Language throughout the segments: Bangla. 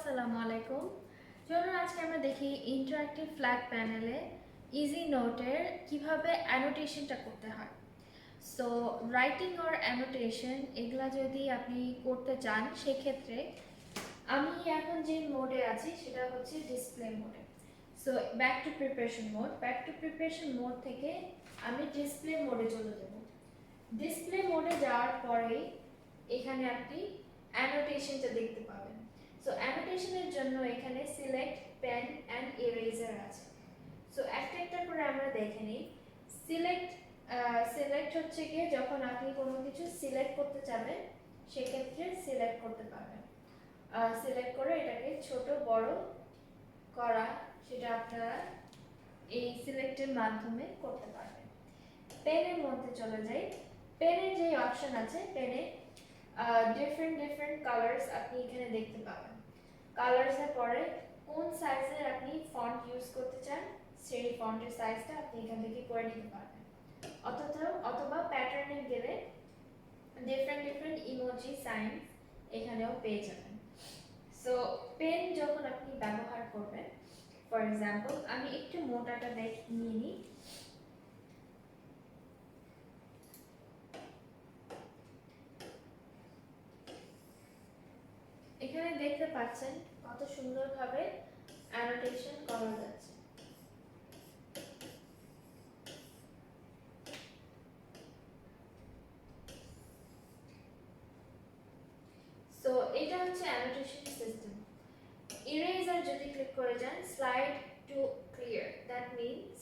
আসসালামু আলাইকুম। চলুন আজকে আমরা দেখি ইন্টারঅ্যাক্টিভ ফ্ল্যাগ প্যানেলে ইজি নোটের কিভাবে অ্যানোটেশনটা করতে হয়। সো রাইটিং অর অ্যানোটেশন এগুলা যদি আপনি করতে চান সেক্ষেত্রে আমি এখন যে মোডে আছি সেটা হচ্ছে ডিসপ্লে মোডে। So back to preparation mode থেকে আমি ডিসপ্লে মোডে চলে যাব। ডিসপ্লে মোডে যাওয়ার পরেই এখানে আপনি অ্যানোটেশনটা দেখতে পাবেন। সো অ্যানোটেশনের জন্য এখানে সিলেক্ট পেন অ্যান্ড ইরেজার আছে। সো একটা একটা করে আমরা দেখে নিই। সিলেক্ট হচ্ছে গিয়ে যখন আপনি কোনো কিছু সিলেক্ট করতে চাবেন সেক্ষেত্রে সিলেক্ট করতে পারবেন। সিলেক্ট করে এটাকে ছোট বড় করা সেটা আপনারা এই সিলেক্টের মাধ্যমে করতে পারবেন। পেনের মধ্যে চলে যাই। পেনের যে অপশন আছে পেনে ডিফারেন্ট কালার্স আপনি এখানে দেখতে পাবেন। কালার্সের পরে কোন সাইজের আপনি ফন্ট ইউজ করতে চান সেই ফন্টের সাইজটা আপনি এখান থেকে করে নিতে পারবেন। অথবা প্যাটার্নে গেলে ডিফারেন্ট ইমোজি সাইন্স এখানেও পেয়ে যাবেন। সো পেন যখন আপনি ব্যবহার করবেন, ফর এক্সাম্পল আমি একটু মোটাটা নিয়ে নিই। এখানে দেখতে পাচ্ছেন কত সুন্দরভাবে অ্যানোটেশন করা যাচ্ছে। সো এটা হচ্ছে অ্যানোটেশন সিস্টেম। ইরেজার যদি ক্লিক করে যান slide two clear, that means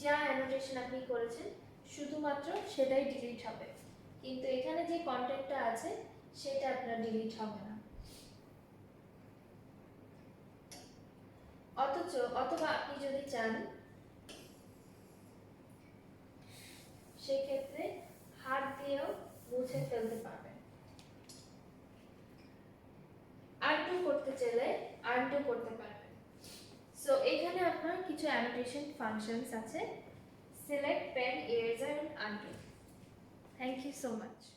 যা অ্যানোটেশন আপনি করেছেন শুধুমাত্র সেটাই ডিলিট হবে, কিন্তু এখানে যে কন্টেন্টটা আছে সেটা আপনার ডিলিট হবে না। অথবা আপনি যদি চান সেক্ষেত্রে হাত দিয়েও মুছে ফেলতে পারবেন। আনডু করতে চাইলে আনডু করতে পারবেন। সো এখানে আপনার কিছু অ্যানোটেশন ফাংশনস আছে, select pen eraser and undo. Thank you so much.